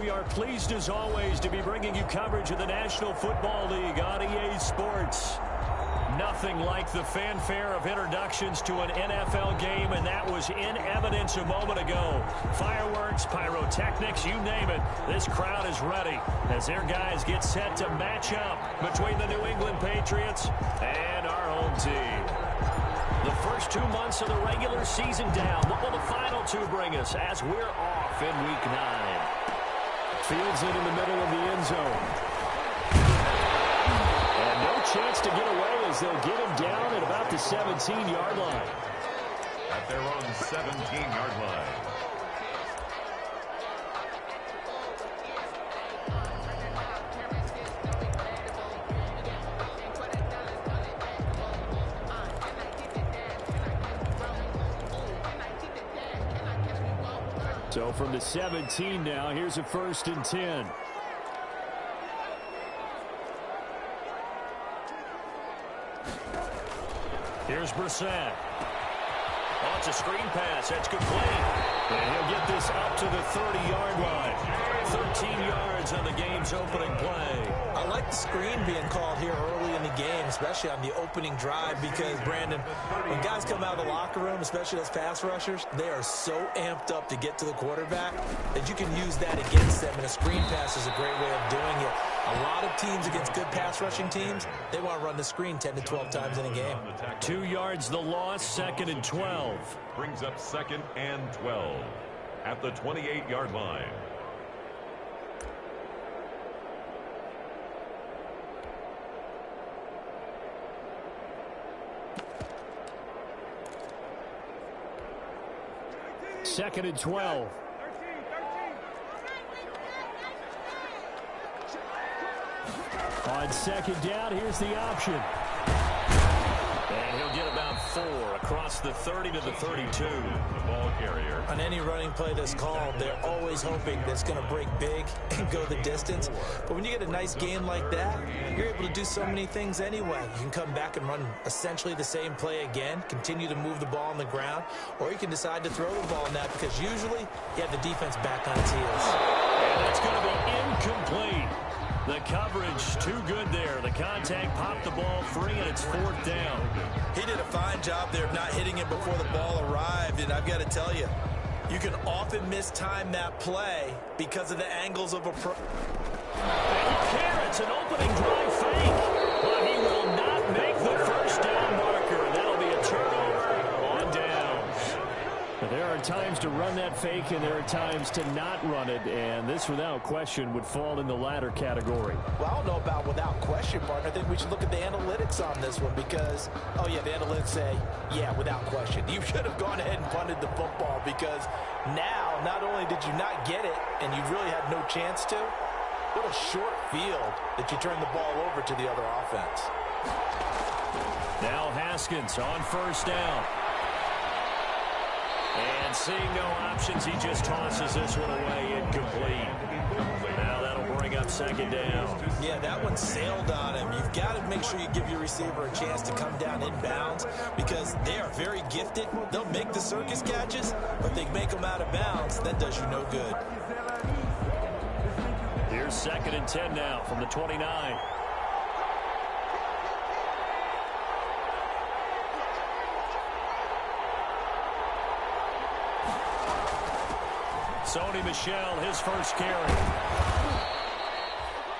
we are pleased as always to be bringing you coverage of the National Football League on EA Sports. Nothing like the fanfare of introductions to an NFL game, and that was in evidence a moment ago. Fireworks, pyrotechnics, you name it. This crowd is ready as their guys get set to match up between the New England Patriots and our home team. The first 2 months of the regular season down. What will the final two bring us as we're off in Week 9? Fields it in the middle of the end zone. And no chance to get away as they'll get him down at about the 17-yard line. At their own 17-yard line. So from the 17 now, here's a 1st and 10. Here's Brissett. Oh, it's a screen pass. That's complete. And he'll get this up to the 30-yard line. 13 yards on the game's opening play. I like the screen being called here early in the game, especially on the opening drive, because, Brandon, when guys come out of the locker room, especially those pass rushers, they are so amped up to get to the quarterback that you can use that against them, and a screen pass is a great way of doing it. A lot of teams against good pass rushing teams, they want to run the screen 10 to 12 times in a game. 2 yards the loss, 2nd and 12. Brings up 2nd and 12 at the 28-yard line. Second and 12. On 2nd down, here's the option. And he'll get about 4 across the 30 to the 32. The ball carrier. On any running play that's called, they're always hoping that it's going to break big and go the distance. But when you get a nice game like that, you're able to do so many things anyway. You can come back and run essentially the same play again, continue to move the ball on the ground, or you can decide to throw the ball now because usually you have the defense back on its heels. And that's going to be incomplete. The coverage too good there. The contact popped the ball free, and it's 4th down. He did a fine job there of not hitting it before the ball arrived, and I've got to tell you, you can often mistime that play because of the angles of a pro. It's an opening drive fake, but he will not make the 1st down marker. That'll be a turnover on downs. There are times to run that fake, and there are times to not run it, and this, without question, would fall in the latter category. Well, I don't know about without question, partner. I think we should look at the analytics on this one because, oh, yeah, the analytics say, yeah, without question. You should have gone ahead and punted the football because now, not only did you not get it, and you really had no chance to, what a short field that you turned the ball over to the other offense. Now Haskins on 1st down. And seeing no options, he just tosses this one away, incomplete. Now that'll bring up 2nd down. Yeah, that one sailed on him. You've got to make sure you give your receiver a chance to come down inbounds because they are very gifted. They'll make the circus catches, but they make them out of bounds. That does you no good. Here's 2nd and 10 now from the 29. Sony Michel, his 1st carry.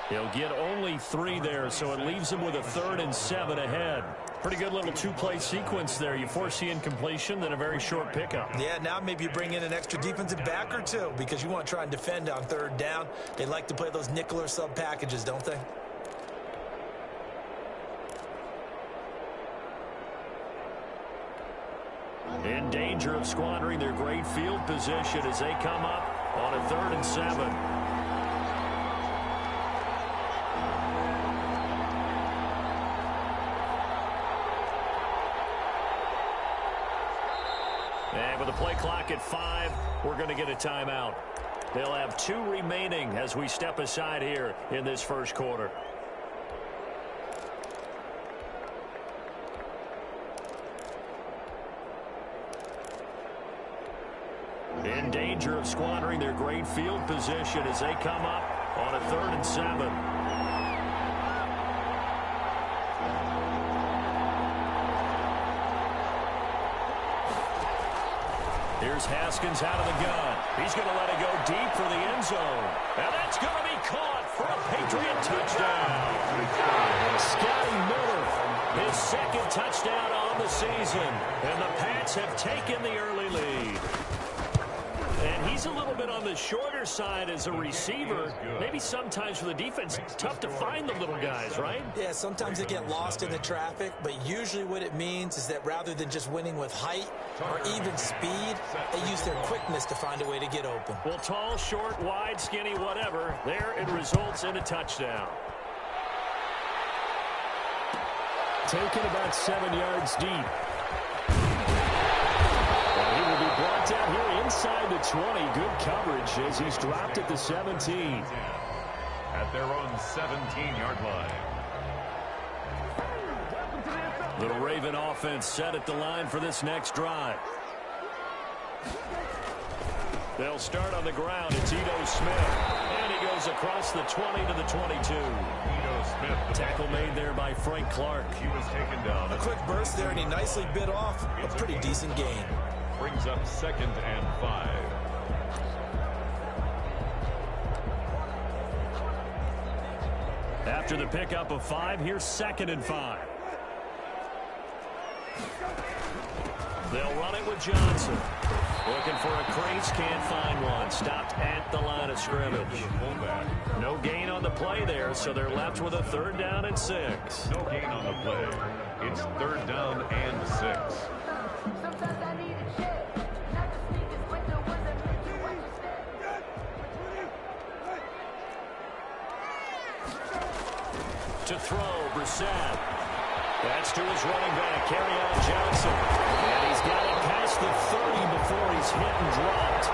He'll get only 3 there, so it leaves him with a 3rd and 7 ahead. Pretty good little 2-play sequence there. You force the incompletion, then a very short pickup. Yeah, now maybe you bring in an extra defensive back or two because you want to try and defend on 3rd down. They like to play those nickel or sub packages, don't they? In danger of squandering their great field position as they come up on a 3rd and 7. And with the play clock at 5, we're going to get a timeout. They'll have 2 remaining as we step aside here in this 1st quarter. In danger of squandering their great field position as they come up on a 3rd and 7. Here's Haskins out of the gun. He's going to let it go deep for the end zone. And that's going to be caught for a Patriot touchdown. Scotty Miller, his 2nd touchdown on the season. And the Pats have taken the early lead. And he's a little bit on the shorter side as a receiver. Maybe sometimes for the defense, it's tough to find the little guys, right? Yeah, sometimes they get lost in the traffic, but usually what it means is that rather than just winning with height or even speed, they use their quickness to find a way to get open. Well, tall, short, wide, skinny, whatever, there it results in a touchdown. Taken about 7 yards deep. He will be brought down here inside the 20. Good coverage as he's dropped at the 17. At their own 17-yard line. Little Raven offense set at the line for this next drive. They'll start on the ground. It's Ito Smith. And he goes across the 20 to the 22. Ito Smith. Tackle made there by Frank Clark. He was taken down. A quick burst there, and he nicely bit off a pretty decent gain. Brings up 2nd and 5. After the pickup of 5, here's 2nd and 5. They'll run it with Johnson. Looking for a crease, can't find one. Stopped at the line of scrimmage. No gain on the play there, so they're left with a 3rd down and 6. No gain on the play. It's 3rd down and 6. To throw, Brissett. That's to his running back, Kerryon Johnson. And he's got it past the 30 before he's hit and dropped.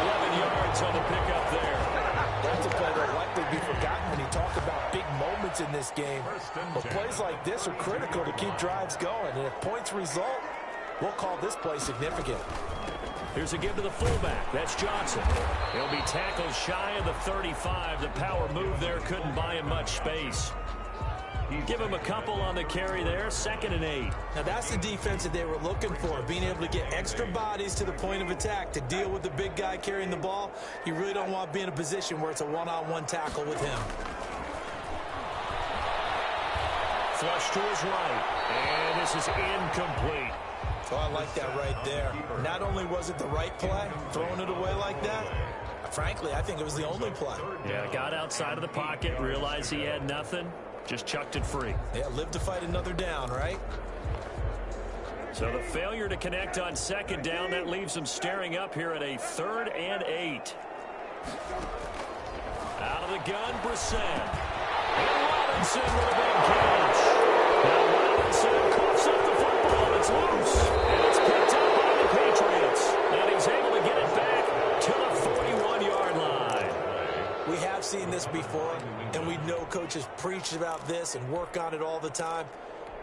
11 yards on the pickup there. That's a play that'll likely be forgotten when you talk about big moments in this game. But plays like this are critical to keep drives going. And if points result, we'll call this play significant. Here's a give to the fullback. That's Johnson. He'll be tackled shy of the 35. The power move there couldn't buy him much space. Give him a couple on the carry there. 2nd and 8. Now that's the defense that they were looking for, being able to get extra bodies to the point of attack to deal with the big guy carrying the ball. You really don't want to be in a position where it's a one-on-one tackle with him. Flush to his right. And this is incomplete. Oh, I like that right there. Not only was it the right play, throwing it away like that, frankly, I think it was the only play. Yeah, got outside of the pocket, realized he had nothing, just chucked it free. Yeah, live to fight another down, right? So the failure to connect on 2nd down, that leaves them staring up here at a 3rd and 8. Out of the gun, Brissett. And Robinson with a big catch. Now Robinson coughs up the football. It's loose. And it's picked up by the Patriots. And he's able to get it back to the 41-yard line. We have seen this before, and we know coaches preach about this and work on it all the time.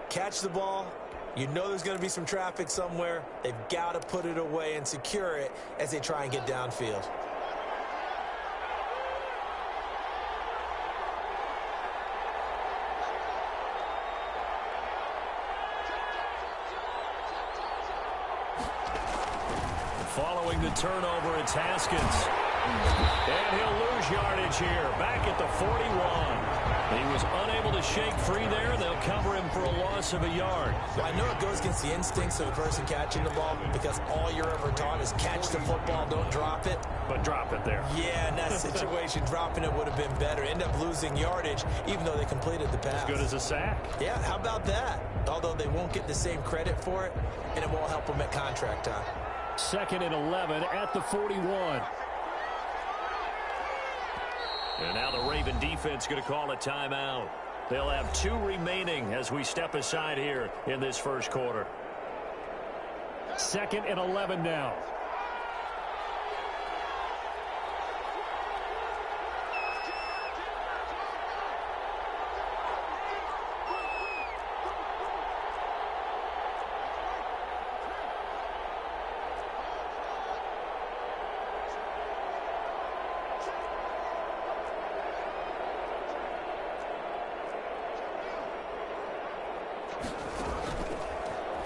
Catch the ball. You know there's going to be some traffic somewhere. They've got to put it away and secure it as they try and get downfield. Following the turnover, it's Haskins. And he'll lose yardage here. Back at the 41. He was unable to shake free there. They'll cover him for a loss of a yard. Well, I know it goes against the instincts of the person catching the ball because all you're ever taught is catch the football, don't drop it. But drop it there. Yeah, in that situation, dropping it would have been better. End up losing yardage, even though they completed the pass. As good as a sack. Yeah, how about that? Although they won't get the same credit for it, and it won't help them at contract time. 2nd and 11 at the 41. And now the Raven defense going to call a timeout. They'll have 2 remaining as we step aside here in this first quarter. 2nd and 11 now.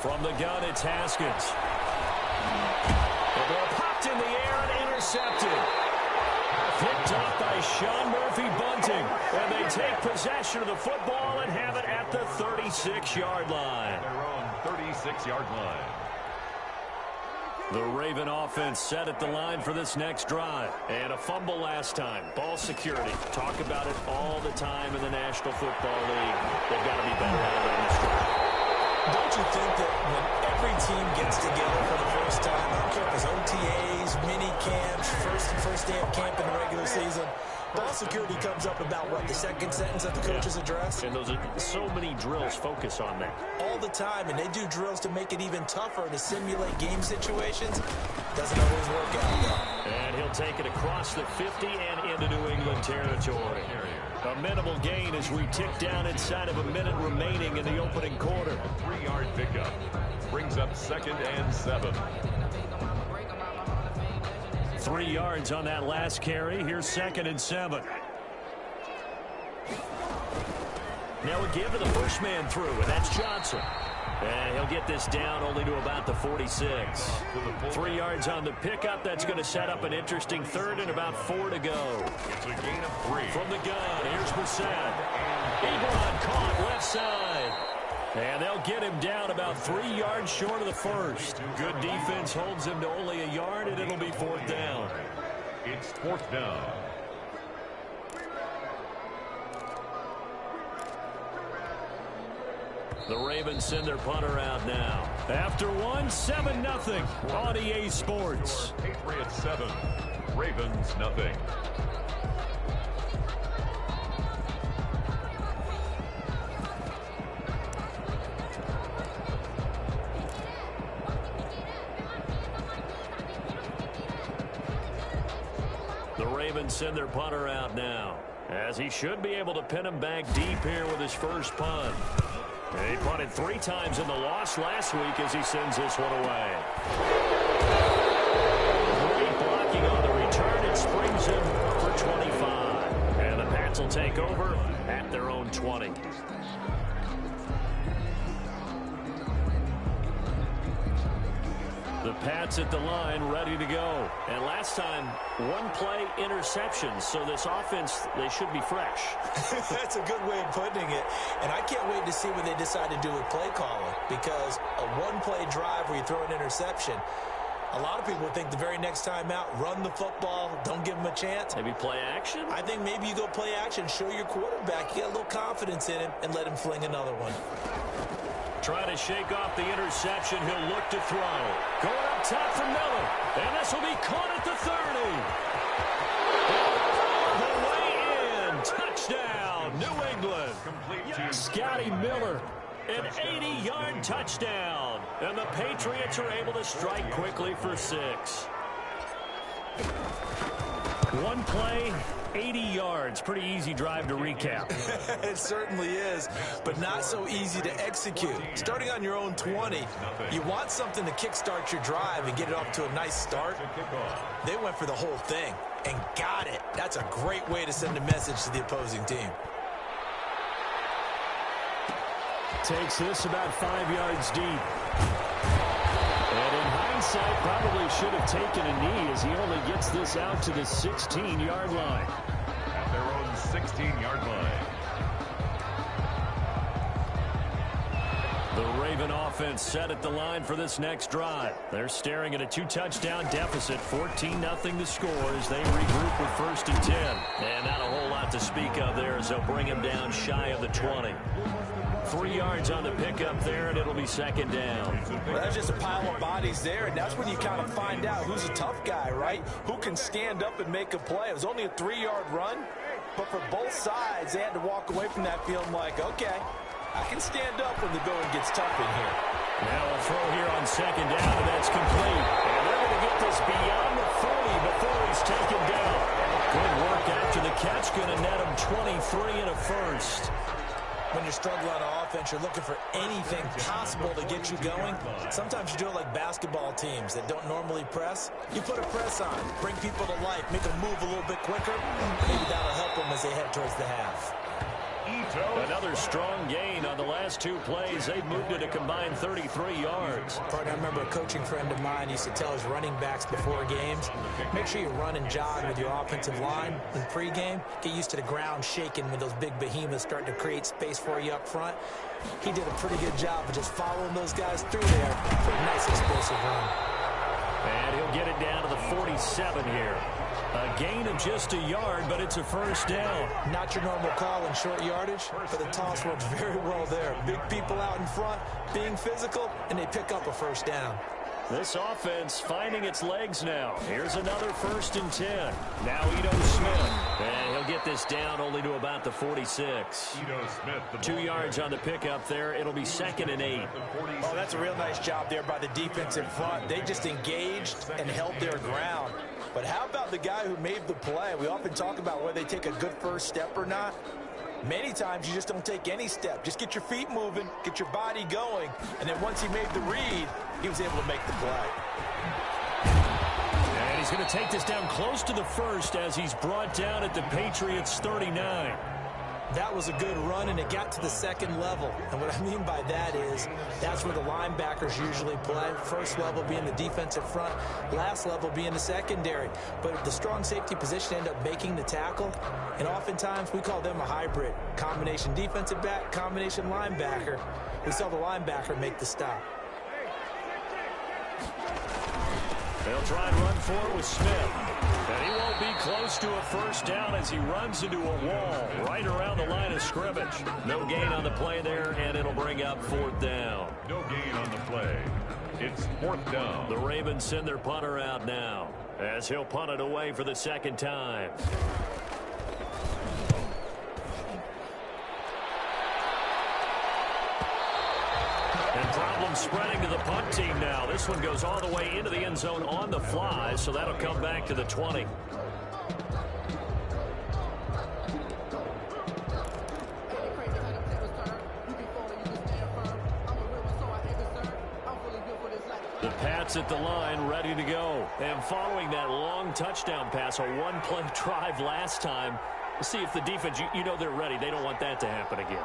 From the gun, it's Haskins. The ball popped in the air and intercepted. Picked up by Sean Murphy-Bunting. And they take possession of the football and have it at the 36-yard line. Their own 36-yard line. The Raven offense set at the line for this next drive. And a fumble last time. Ball security. Talk about it all the time in the National Football League. They've got to be better at it on this drive. Don't you think that when every team gets together for the first time, I don't care if it's OTAs, mini camps, first day of camp in the regular season, ball security comes up about, what, the second sentence of the coach's address? And those are so many drills focus on that. All the time, and they do drills to make it even tougher to simulate game situations. Doesn't always work out, though. And he'll take it across the 50 and into New England territory. A minimal gain as we tick down inside of a minute remaining in the opening quarter. 3-yard pickup brings up 2nd and 7. 3 yards on that last carry. Here's 2nd and 7. Now a give to the first man through, and that's Johnson. And he'll get this down only to about the 46. 3 yards on the pickup. That's going to set up an interesting 3rd and about 4 to go. It's a gain of 3. From the gun, here's Brissett. Ebron caught left side. And they'll get him down about 3 yards short of the first. Good defense holds him to only a yard, and it'll be 4th down. It's 4th down. The Ravens send their punter out now. After one, 7-0 on EA Sports. Patriots 7, Ravens nothing. The Ravens send their punter out now, as he should be able to pin him back deep here with his first punt. He punted 3 times in the loss last week as he sends this one away. Great blocking on the return. It springs him for 25. And the Pats will take over at their own 20. The Pats at the line, ready to go. And last time, 1-play interceptions. So this offense, they should be fresh. That's a good way of putting it. And I can't wait to see what they decide to do with play calling. Because a 1-play drive where you throw an interception, a lot of people think the very next time out, run the football, don't give them a chance. Maybe play action? I think maybe you go play action, show your quarterback, you got a little confidence in him, and let him fling another one. Trying to shake off the interception. He'll look to throw. Going up top for Miller. And this will be caught at the 30. The way in. Touchdown, New England. Complete to Scotty Miller. An 80-yard touchdown. And the Patriots are able to strike quickly for 6. 1 play, 80 yards. Pretty easy drive to recap. It certainly is, but not so easy to execute. Starting on your own 20, you want something to kickstart your drive and get it off to a nice start. They went for the whole thing and got it. That's a great way to send a message to the opposing team. Takes this about 5 yards deep. And in hindsight, probably should have taken a knee as he only gets this out to the 16-yard line. At their own 16-yard line. The Raven offense set at the line for this next drive. They're staring at a 2-touchdown deficit, 14-0 the score as they regroup with 1st and 10. And not a whole lot to speak of there as they'll bring him down shy of the 20. 3 yards on the pickup there, and it'll be 2nd down. Well, that's just a pile of bodies there, and that's when you kind of find out who's a tough guy, right? Who can stand up and make a play. It was only a 3-yard run, but for both sides, they had to walk away from that feeling like, okay, I can stand up when the going gets tough in here. Now a throw here on 2nd down, and that's complete. And they're going to get this beyond the 30 before he's taken down. Good work after the catch, going to net him 23 and a first. When you're struggling on offense, you're looking for anything possible to get you going. Sometimes you do it like basketball teams that don't normally press. You put a press on, bring people to life, make them move a little bit quicker. Maybe that'll help them as they head towards the half. Another strong gain on the last 2 plays. They've moved it a combined 33 yards. Partner, I remember a coaching friend of mine used to tell his running backs before games, make sure you run and jog with your offensive line in pregame. Get used to the ground shaking when those big behemoths start to create space for you up front. He did a pretty good job of just following those guys through there for a nice explosive run. And he'll get it down to the 47 here. A gain of just a yard, but it's a first down. Not your normal call in short yardage, but the toss works very well there. Big people out in front, being physical, and they pick up a first down. This offense finding its legs now. Here's another 1st and 10. Now Ito Smith. And he'll get this down only to about the 46. 2 yards on the pickup there. It'll be 2nd and 8. Oh, that's a real nice job there by the defensive front. They just engaged and held their ground. But how about the guy who made the play? We often talk about whether they take a good first step or not. Many times you just don't take any step. Just get your feet moving, get your body going, and then once he made the read, he was able to make the play. And he's going to take this down close to the 1st as he's brought down at the Patriots 39. That was a good run, and it got to the 2nd level. And what I mean by that is that's where the linebackers usually play. First level being the defensive front, last level being the secondary. But the strong safety position ended up making the tackle, and oftentimes we call them a hybrid. Combination defensive back, combination linebacker. We saw the linebacker make the stop. They'll try and run forward with Smith. And he won't be close to a first down as he runs into a wall right around the line of scrimmage. No gain on the play there, and it'll bring up 4th down. No gain on the play. It's 4th down. The Ravens send their punter out now as he'll punt it away for the 2nd time. And problem spreading to the punt team now. This one goes all the way into the end zone on the fly, so that'll come back to the 20. The Pats at the line, ready to go. And following that long touchdown pass, a one-play drive last time, we'll see if the defense, you know they're ready. They don't want that to happen again.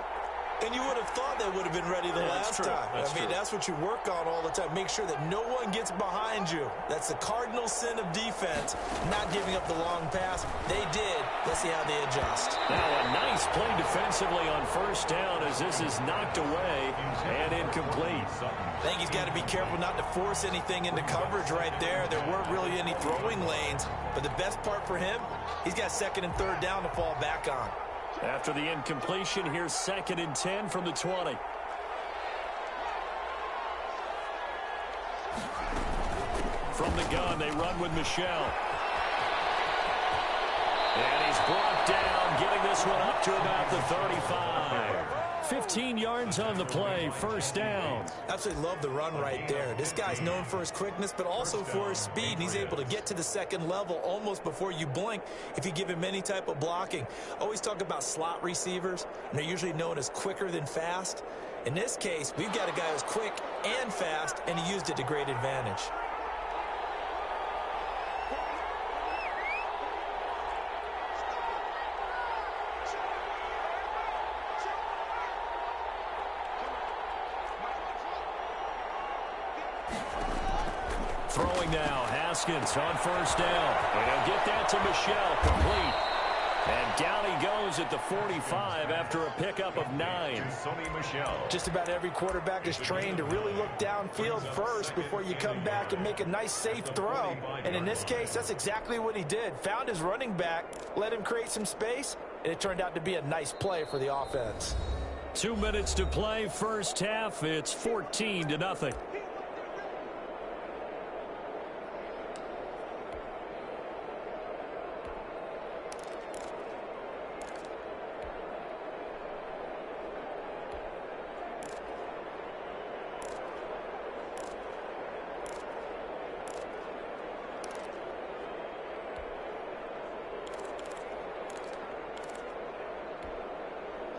And you would have thought they would have been ready the last time. That's what you work on all the time. Make sure that no one gets behind you. That's the cardinal sin of defense, not giving up the long pass. They did. Let's see how they adjust. Now a nice play defensively on first down as this is knocked away and incomplete. I think he's got to be careful not to force anything into coverage right there. There weren't really any throwing lanes. But the best part for him, he's got 2nd and 3rd down to fall back on. After the incompletion, here's 2nd and 10 from the 20. From the gun, they run with Michelle. And he's brought down, getting this one up to about the 35. 15 yards on the play, first down. Absolutely love the run right there. This guy's known for his quickness, but also for his speed. And he's able to get to the 2nd level almost before you blink if you give him any type of blocking. Always talk about slot receivers, and they're usually known as quicker than fast. In this case, we've got a guy who's quick and fast, and he used it to great advantage. Throwing now, Haskins on first down. And he'll get that to Michelle, complete. And down he goes at the 45 after a pickup of 9. Just about every quarterback is trained to really look downfield first before you come back and make a nice, safe throw. And in this case, that's exactly what he did. Found his running back, let him create some space, and it turned out to be a nice play for the offense. 2 minutes to play, first half. It's 14-0.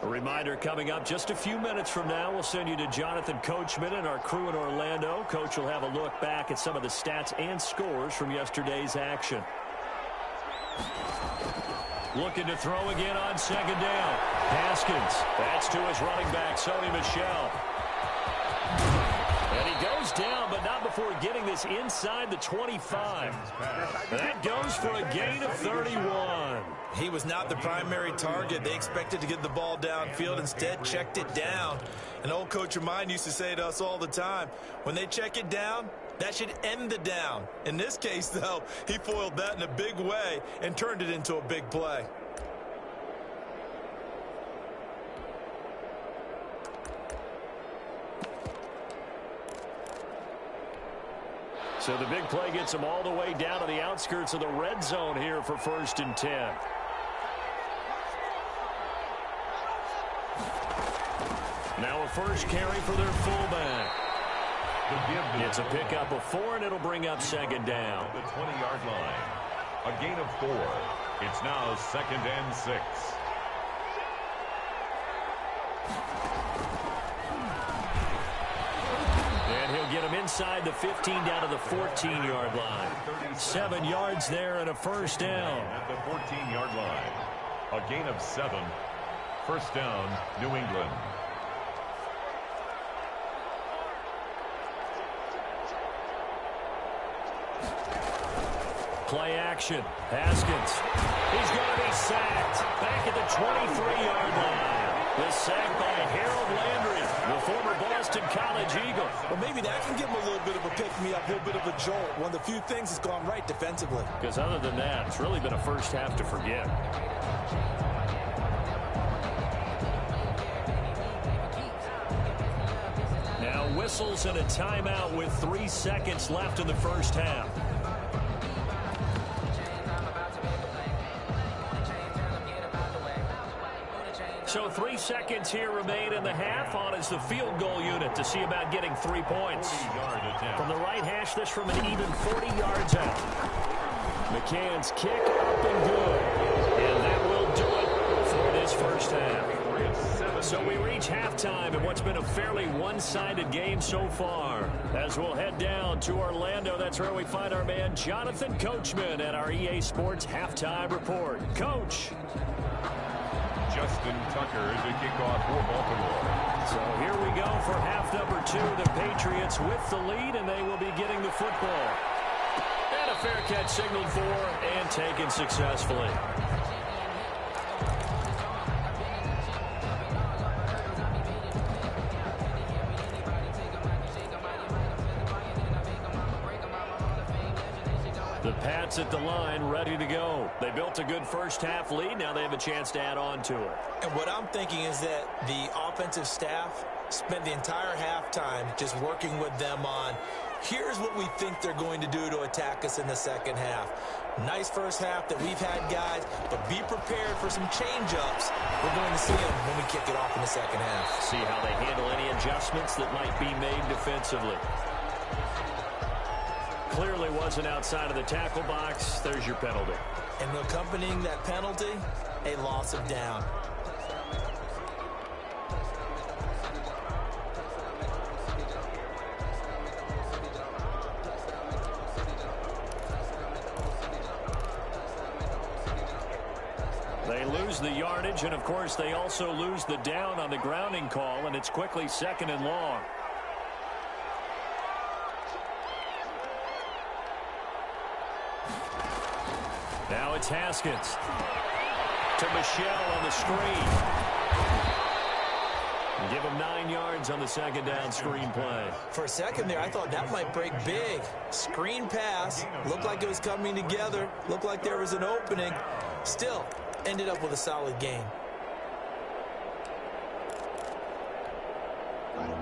A reminder coming up just a few minutes from now, we'll send you to Jonathan Coachman and our crew in Orlando. Coach will have a look back at some of the stats and scores from yesterday's action. Looking to throw again on second down. Haskins, that's to his running back, Sony Michel. And he goes down, but not before getting this inside the 25. That goes for a gain of 31. He was not the primary target. They expected to get the ball downfield. Instead, checked it down. An old coach of mine used to say to us all the time, when they check it down, that should end the down. In this case, though, he foiled that in a big way and turned it into a big play. So the big play gets them all the way down to the outskirts of the red zone here for 1st and 10. Now a first carry for their fullback. It's a pickup of 4, and it'll bring up 2nd down. The 20-yard line. A gain of 4. It's now 2nd and 6. Get him inside the 15 down to the 14-yard line. 7 yards there and a first down. At the 14-yard line. A gain of 7. First down, New England. Play action. Haskins. He's going to be sacked. Back at the 23-yard line. The sack by Harold Landry, the former Boston College Eagle. Well, maybe that can give him a little bit of a pick-me-up, a little bit of a jolt. One of the few things that's gone right defensively. Because other than that, it's really been a first half to forget. Now whistles and a timeout with 3 seconds left in the first half. So 3 seconds here remain in the half. On is the field goal unit to see about getting 3 points. From the right hash, this from an even 40 yards out. McCann's kick up and good. And that will do it for this first half. So we reach halftime in what's been a fairly one-sided game so far. As we'll head down to Orlando, that's where we find our man Jonathan Coachman at our EA Sports Halftime Report. Coach. Justin Tucker to kick off for Baltimore. So here we go for half number 2. The Patriots with the lead, and they will be getting the football. And a fair catch signaled for and taken successfully. The Pats at the line, ready to go. They built a good first half lead. Now they have a chance to add on to it. And what I'm thinking is that the offensive staff spent the entire halftime just working with them on, here's what we think they're going to do to attack us in the second half. Nice first half that we've had, guys, but be prepared for some change-ups. We're going to see them when we kick it off in the second half. See how they handle any adjustments that might be made defensively. Clearly wasn't outside of the tackle box. There's your penalty. And accompanying that penalty, a loss of down. They lose the yardage, and of course they also lose the down on the grounding call, and it's quickly 2nd and long. Now it's Haskins to Michel on the screen. Give him 9 yards on the 2nd down screen play. For a second there, I thought that might break big. Screen pass. Looked like it was coming together. Looked like there was an opening. Still, ended up with a solid gain.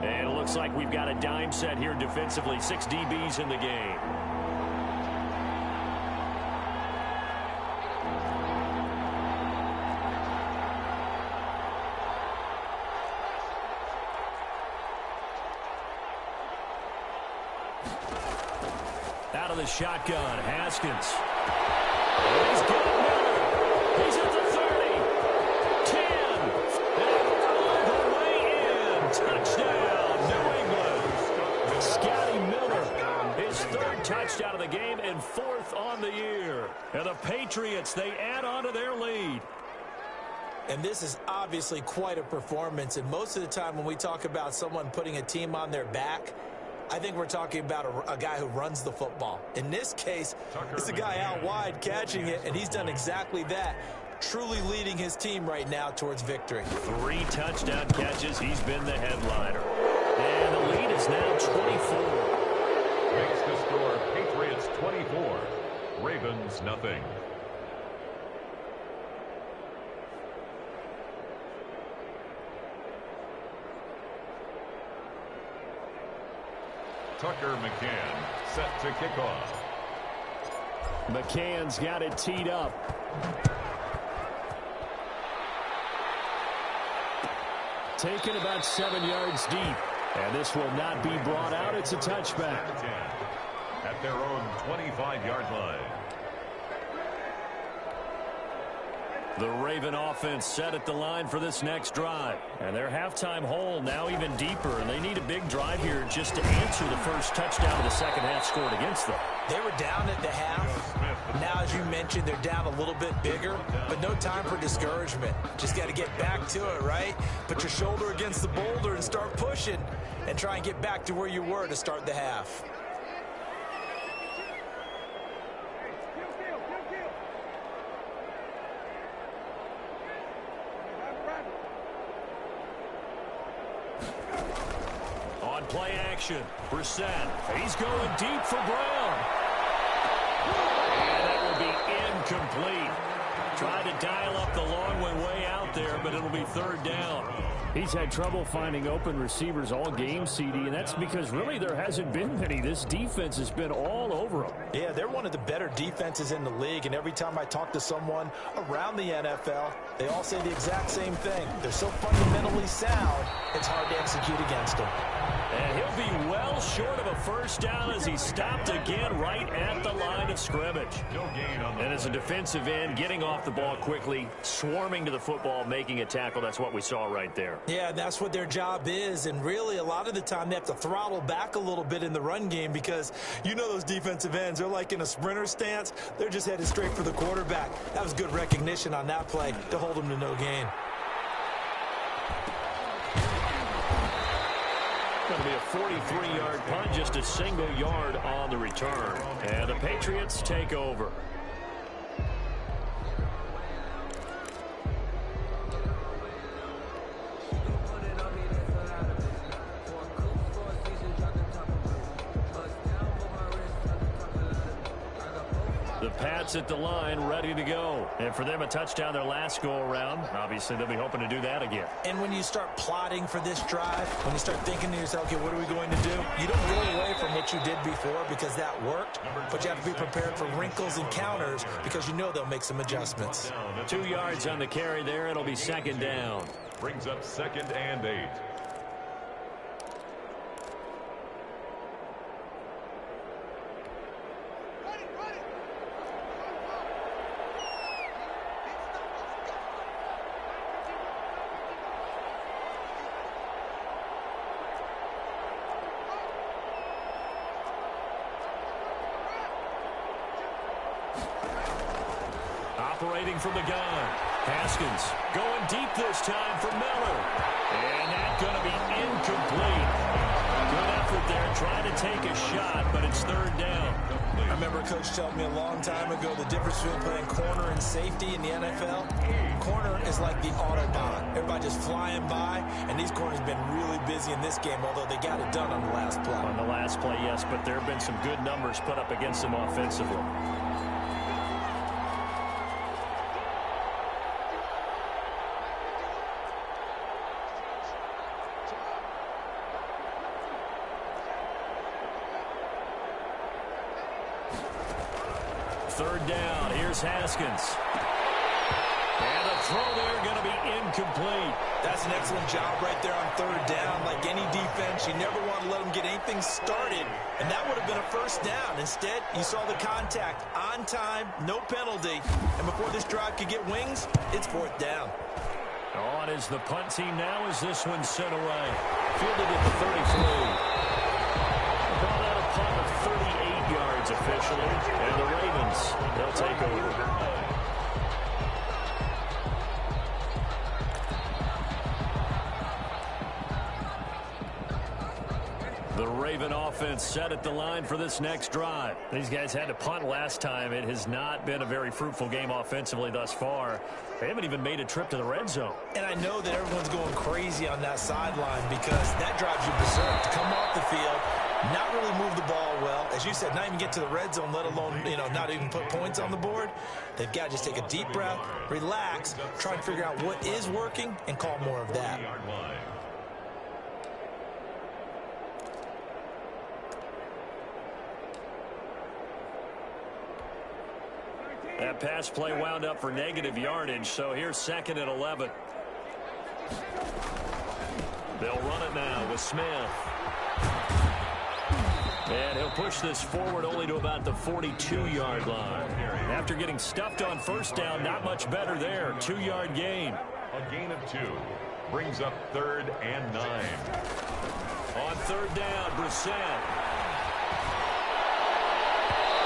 And it looks like we've got a dime set here defensively. 6 DBs in the game. Out of the shotgun, Haskins. He's got Miller. He's at the 30, 10, and all the way in. Touchdown, New England. Scotty Miller, his 3rd touchdown of the game and 4th on the year. And the Patriots, they add on to their lead. And this is obviously quite a performance. And most of the time when we talk about someone putting a team on their back, I think we're talking about a guy who runs the football. In this case, it's a guy out wide catching it, and he's done exactly that, truly leading his team right now towards victory. 3 touchdown catches. He's been the headliner. And the lead is now 24. Makes the score Patriots 24, Ravens nothing. Tucker McCann set to kick off. McCann's got it teed up. Taken about 7 yards deep. And this will not be brought out. It's a touchback. At their own 25-yard line. The Raven offense set at the line for this next drive. And their halftime hole now even deeper. And they need a big drive here just to answer the first touchdown of the second half scored against them. They were down at the half. Now, as you mentioned, they're down a little bit bigger, but no time for discouragement. Just got to get back to it, right? Put your shoulder against the boulder and start pushing and try and get back to where you were to start the half. On play action, Brissett. He's going deep for Brown. And that will be incomplete. Tried to dial up the long way out there, but it'll be third down. He's had trouble finding open receivers all game, CD, and that's because really there hasn't been many. This defense has been all over them. Yeah, they're one of the better defenses in the league, and every time I talk to someone around the NFL, they all say the exact same thing. They're so fundamentally sound, it's hard to execute against them. And he'll be well short of a first down as he stopped again right at the line of scrimmage. And as a defensive end, getting off the ball quickly, swarming to the football, making a tackle, that's what we saw right there. Yeah, that's what their job is, and really a lot of the time they have to throttle back a little bit in the run game because you know those defensive ends, they're like in a sprinter stance. They're just headed straight for the quarterback. That was good recognition on that play to hold him to no gain. Going to be a 43-yard punt, just a single yard on the return. And the Patriots take over. The Pats at the line, ready to go. And for them, a touchdown their last go-around. Obviously, they'll be hoping to do that again. And when you start plotting for this drive, when you start thinking to yourself, okay, what are we going to do? You don't go away from what you did before because that worked, but you have to be prepared for wrinkles and counters because you know they'll make some adjustments. 2 yards on the carry there. It'll be second down. Brings up 2nd and 8. Operating from the gun. Haskins going deep this time for Miller. And that's going to be incomplete. Good effort there trying to take a shot, but it's third down. I remember a coach telling me a long time ago the difference between playing corner and safety in the NFL. Corner is like the Autobahn. Everybody just flying by, and these corners have been really busy in this game, although they got it done on the last play. On the last play, yes, but there have been some good numbers put up against them offensively. Third down, here's Haskins. And the throw there going to be incomplete. That's an excellent job right there on third down. Like any defense, you never want to let them get anything started, and that would have been a first down. Instead, you saw the contact on time, no penalty, and before this drive could get wings, it's fourth down. On is the punt team now as this one's sent away. Fielded at the 33. Brought out a punt of 38 yards officially, and the Ravens, they'll take over. offense set at the line for this next drive. These guys had to punt last time. It has not been a very fruitful game offensively thus far. They haven't even made a trip to the red zone. And I know that everyone's going crazy on that sideline because that drives you berserk to come off the field, not really move the ball well. As you said, not even get to the red zone, let alone, not even put points on the board. They've got to just take a deep breath, relax, try and figure out what is working, and call more of that. That pass play wound up for negative yardage, so here's 2nd and 11. They'll run it now with Smith. And he'll push this forward only to about the 42-yard line. After getting stuffed on first down, not much better there. 2-yard gain. A gain of 2 brings up 3rd and 9. On 3rd down, Brissett.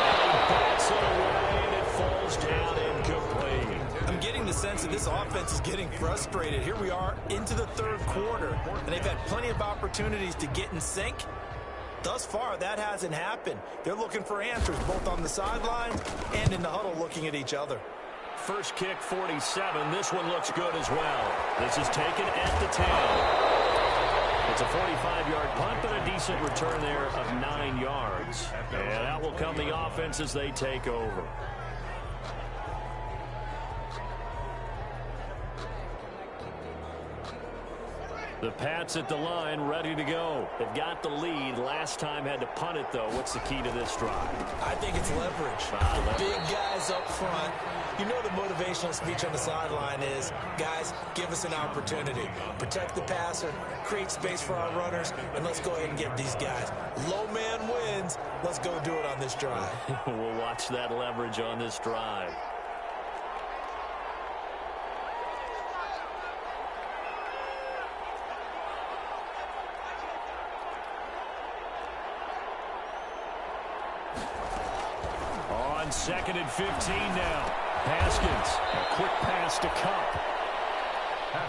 And he bats it away, and it falls down incomplete. I'm getting the sense that this offense is getting frustrated. Here we are into the 3rd quarter, and they've had plenty of opportunities to get in sync. Thus far, that hasn't happened. They're looking for answers both on the sidelines and in the huddle looking at each other. First kick, 47. This one looks good as well. This is taken at the 10. It's a 45-yard punt, but a decent return there of 9 yards. And out will come the offense as they take over. The Pats at the line, ready to go. They've got the lead. Last time had to punt it, though. What's the key to this drive? I think it's leverage. The big guys up front. You know the motivational speech on the sideline is, guys, give us an opportunity. Protect the passer, create space for our runners, and let's go ahead and give these guys. Low man wins. Let's go do it on this drive. We'll watch that leverage on this drive. On 2nd and 15 now. Haskins, a quick pass to Cup.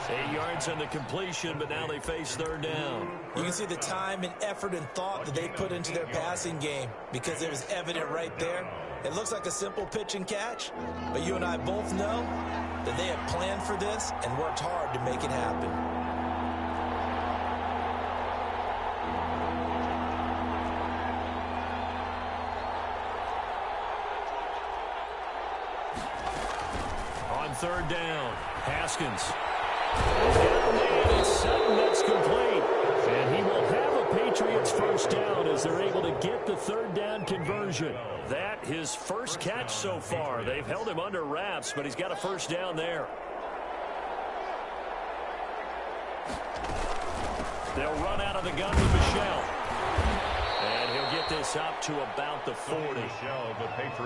8 yards on the completion, but now they face 3rd down. You can see the time and effort and thought that they put into their passing game because it was evident right there. It looks like a simple pitch and catch, but you and I both know that they have planned for this and worked hard to make it happen. On 3rd down, Haskins. He's got a man. It's Sutton that's complete. And he will have a Patriots first down as they're able to get the 3rd down conversion. That his first catch so far. They've held him under wraps, but he's got a first down there. They'll run out of the gun with Michelle. And he'll get this up to about the 40.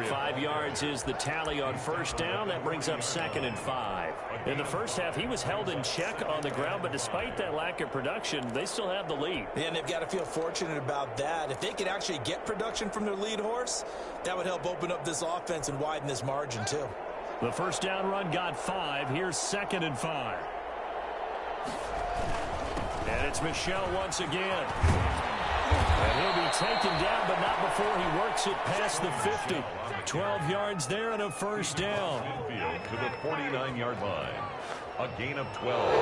5 yards is the tally on first down. That brings up 2nd and 5. In the first half, he was held in check on the ground, but despite that lack of production, they still have the lead. And they've got to feel fortunate about that. If they could actually get production from their lead horse, that would help open up this offense and widen this margin, too. The first down run got 5. Here's 2nd and 5. And it's Michelle once again. And he'll be taken down, but not before he works it past the 50. 12 yards there and a first down. Midfield to the 49-yard line. A gain of 12.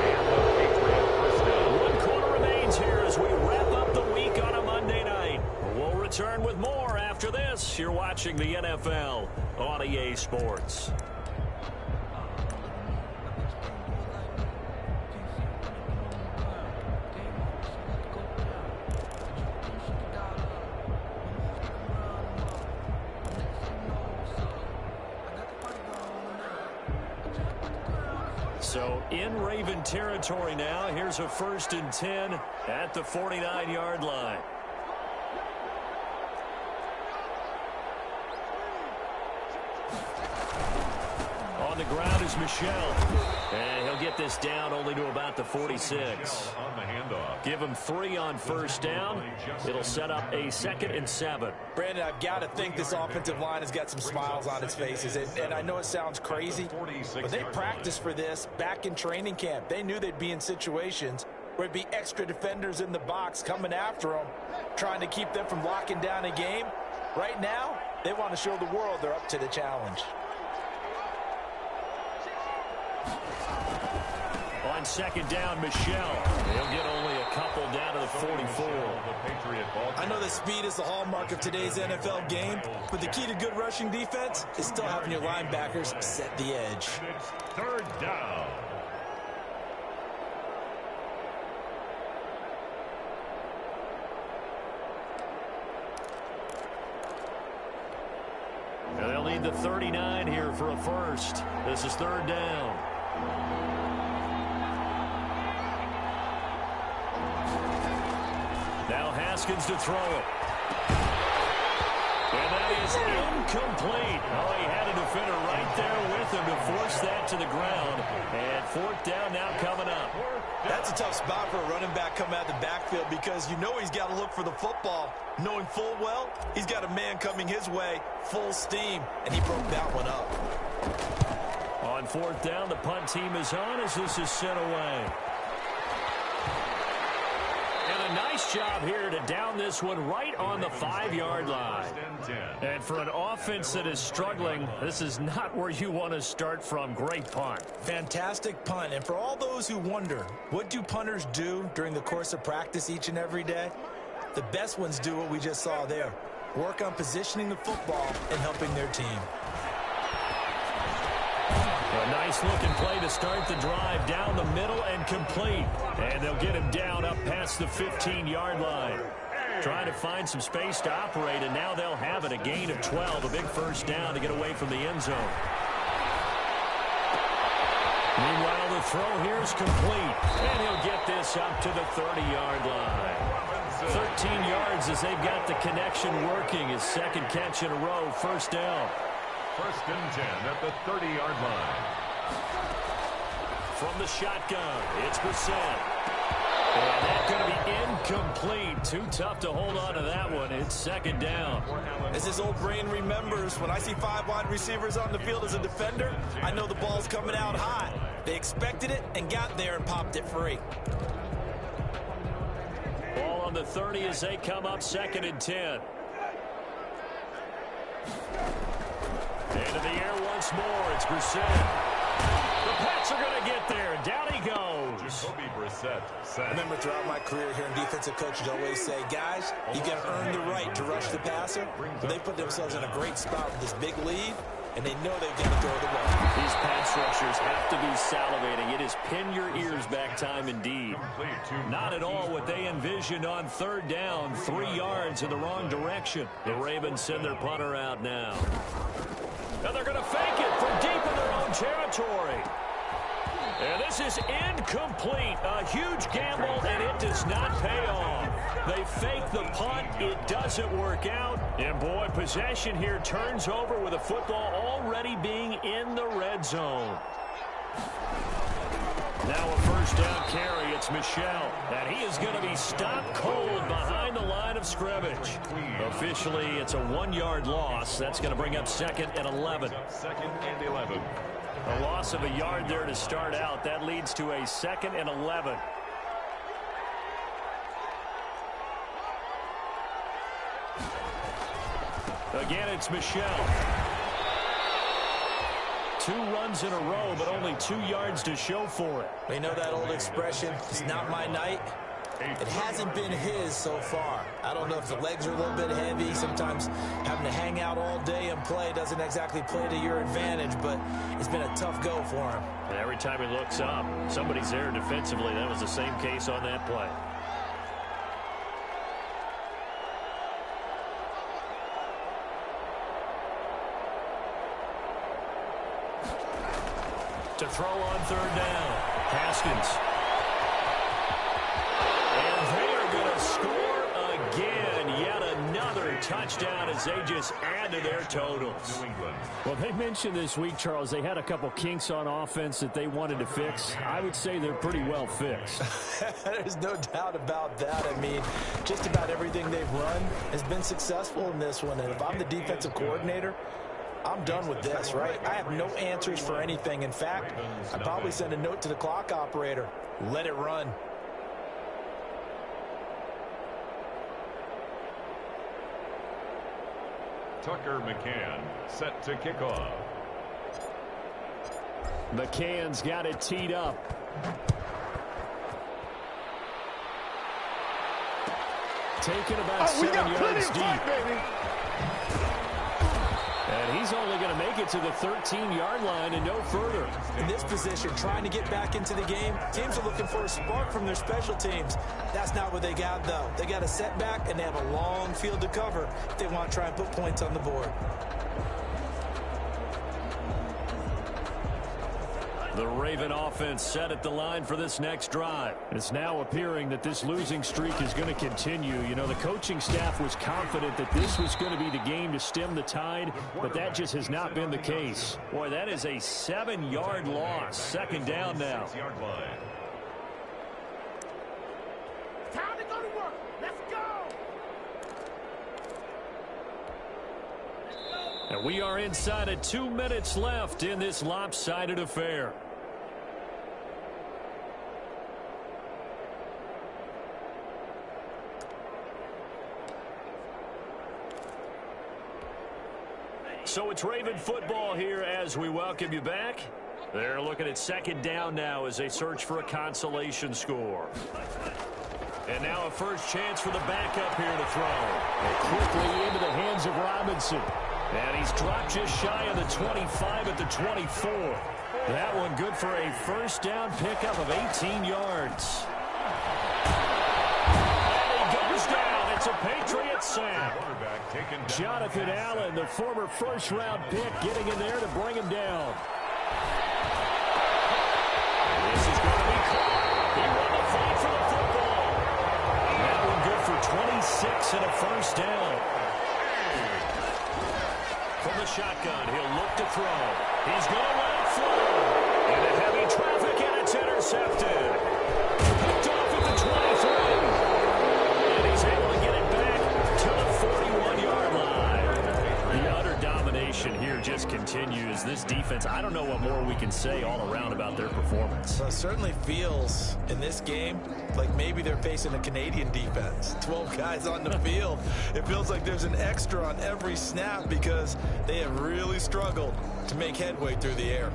And the Patriot first down. 1 quarter remains here as we wrap up the week on a Monday night. We'll return with more after this. You're watching the NFL on EA Sports. So in Raven territory now. Here's a 1st and 10 at the 49-yard line. On the ground is Michelle. And he'll get this down only to about the 46. On the handoff. Give him 3 on first down. It'll set up a 2nd and 7. Brandon, I've got to think this offensive line has got some smiles on its faces. And I know it sounds crazy, but they practiced for this back in training camp. They knew they'd be in situations where it'd be extra defenders in the box coming after them, trying to keep them from locking down a game. Right now, they want to show the world they're up to the challenge. On second down, Michelle. They'll get only a couple down to the 44. I know that speed is the hallmark of today's NFL game, but the key to good rushing defense is still having your linebackers set the edge. Third down. And they'll need the 39 here for a first. This is third down. Now Haskins to throw it. And that is incomplete. Oh, he had a defender right there with him to force that to the ground. And fourth down now coming up. That's a tough spot for a running back coming out of the backfield because you know he's got to look for the football, knowing full well he's got a man coming his way full steam, and he broke that one up. On fourth down, the punt team is on as this is sent away. And a nice job here to down this one right on the 5-yard line. And for an offense that is struggling, this is not where you want to start from. Great punt. Fantastic punt. And for all those who wonder, what do punters do during the course of practice each and every day? The best ones do what we just saw there. Work on positioning the football and helping their team. A nice looking play to start the drive down the middle and complete. And they'll get him down up past the 15-yard line. Trying to find some space to operate, and now they'll have it. A gain of 12, a big first down to get away from the end zone. Meanwhile, the throw here is complete. And he'll get this up to the 30-yard line. 13 yards as they've got the connection working. His second catch in a row, first down. First and 10 at the 30-yard line. From the shotgun, it's Brissett. And that's going to be incomplete. Too tough to hold on to that one. It's second down. As his old brain remembers, when I see 5 wide receivers on the field as a defender, I know the ball's coming out hot. They expected it and got there and popped it free. Ball on the 30 as they come up second and 10. Into the air once more. It's Brissett. The Pats are going to get there. Down he goes. Jacoby Brissett. I remember throughout my career hearing defensive coaches always say, guys, you got to earn the right to rush the passer. But they put themselves in a great spot with this big lead, and they know they've got to throw the ball. These pass rushers have to be salivating. It is pin your ears back time indeed. Not at all what they envisioned on third down. 3 yards in the wrong direction. The Ravens send their punter out now. Now they're going to fake it from deep in their own territory. And this is incomplete. A huge gamble, and it does not pay off. They fake the punt. It doesn't work out. And, boy, possession here turns over with the football already being in the red zone. Now a first down carry. It's Michelle. And he is going to be stopped cold behind the line of scrimmage. Officially, it's a 1-yard loss. That's going to bring up second and 11. Second and 11. A loss of a yard there to start out. That leads to a second and 11. Again, it's Michelle. 2 runs in a row, but only 2 yards to show for it. You know that old expression, it's not my night? It hasn't been his so far. I don't know if the legs are a little bit heavy. Sometimes having to hang out all day and play doesn't exactly play to your advantage, but it's been a tough go for him. And every time he looks up, somebody's there defensively. That was the same case on that play. To throw on third down, Haskins. And they are going to score again. Yet another touchdown as they just add to their totals. Well, they mentioned this week, Charles, they had a couple kinks on offense that they wanted to fix. I would say they're pretty well fixed. There's no doubt about that. I mean, just about everything they've run has been successful in this one. And if I'm the defensive coordinator, I'm done with this, right? I have no answers for anything. In fact, I'd probably send a note to the clock operator. Let it run. Tucker McCann set to kick off. McCann's got it teed up. Taken about 7 yards deep. And he's only going to make it to the 13-yard line and no further. In this position, trying to get back into the game, teams are looking for a spark from their special teams. That's not what they got, though. They got a setback, and they have a long field to cover if they want to try and put points on the board. The Raven offense set at the line for this next drive. It's now appearing that this losing streak is going to continue. You know, the coaching staff was confident that this was going to be the game to stem the tide, but that just has not been the case. Boy, that is a 7-yard loss. Second down now. 6-yard line. Time to go to work. Let's go. And we are inside of 2 minutes left in this lopsided affair. So it's Raven football here as we welcome you back. They're looking at second down now as they search for a consolation score. And now a first chance for the backup here to throw. And quickly into the hands of Robinson. And he's dropped just shy of the 25 at the 24. That one good for a first down pickup of 18 yards. And he goes down. It's a Patriots sack. Jonathan Allen, the former first-round pick, getting in there to bring him down. This is going to be caught. He won the fight for the football. That one good for 26 and a first down. From the shotgun, he'll look to throw. He's going to let it fly. Into heavy traffic, and it's intercepted. Picked off at the 23. And he's able to get it back to the 41-yard line. The utter domination here just continues. This defense, I don't know what more we can say all around about their performance. Well, it certainly feels in this game like maybe they're facing a Canadian defense. 12 guys on the field. It feels like there's an extra on every snap because they have really struggled to make headway through the air.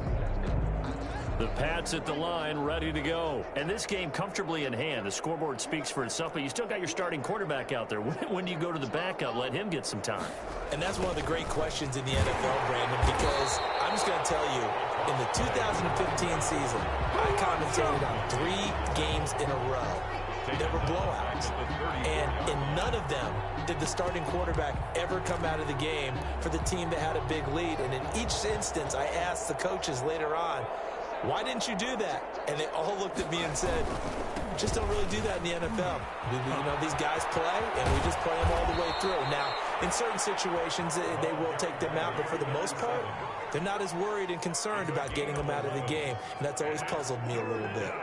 The Pats at the line, ready to go. And this game comfortably in hand. The scoreboard speaks for itself, but you still got your starting quarterback out there. When do you go to the backup? Let him get some time. And that's one of the great questions in the NFL, Brandon, because I'm just going to tell you, in the 2015 season, I commentated on 3 games in a row. There were blowouts. And in none of them did the starting quarterback ever come out of the game for the team that had a big lead. And in each instance, I asked the coaches later on, why didn't you do that? And they all looked at me and said, just don't really do that in the NFL. You know, these guys play, and we just play them all the way through. Now, in certain situations, they will take them out, but for the most part, they're not as worried and concerned about getting them out of the game, and that's always puzzled me a little bit.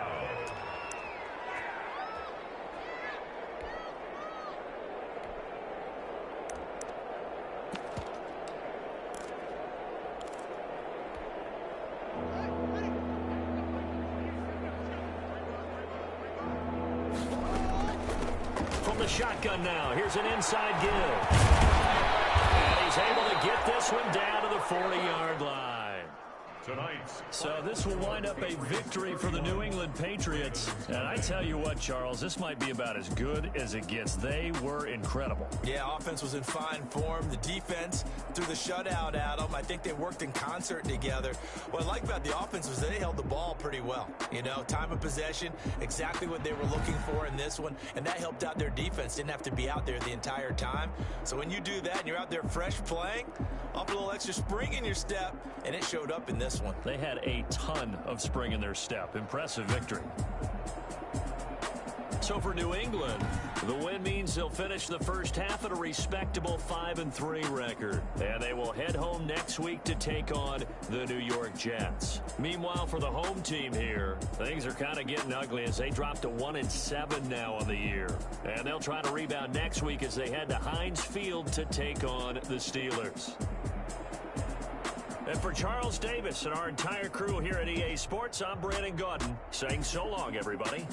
Shotgun now. Here's an inside give. And he's able to get this one down to the 40-yard line. So this will wind up a victory for the New England Patriots. And I tell you what, Charles, this might be about as good as it gets. They were incredible. Yeah, offense was in fine form. The defense threw the shutout at them. I think they worked in concert together. What I like about the offense was they held the ball pretty well. You know, time of possession, exactly what they were looking for in this one. And that helped out their defense. Didn't have to be out there the entire time. So when you do that and you're out there fresh playing, off a little extra spring in your step, and it showed up in this one. They had a ton of spring in their step. Impressive victory. So for New England, the win means they'll finish the first half at a respectable 5-3 record. And they will head home next week to take on the New York Jets. Meanwhile, for the home team here, things are kind of getting ugly as they drop to 1-7 now on the year. And they'll try to rebound next week as they head to Heinz Field to take on the Steelers. And for Charles Davis and our entire crew here at EA Sports, I'm Brandon Gaudin saying so long, everybody.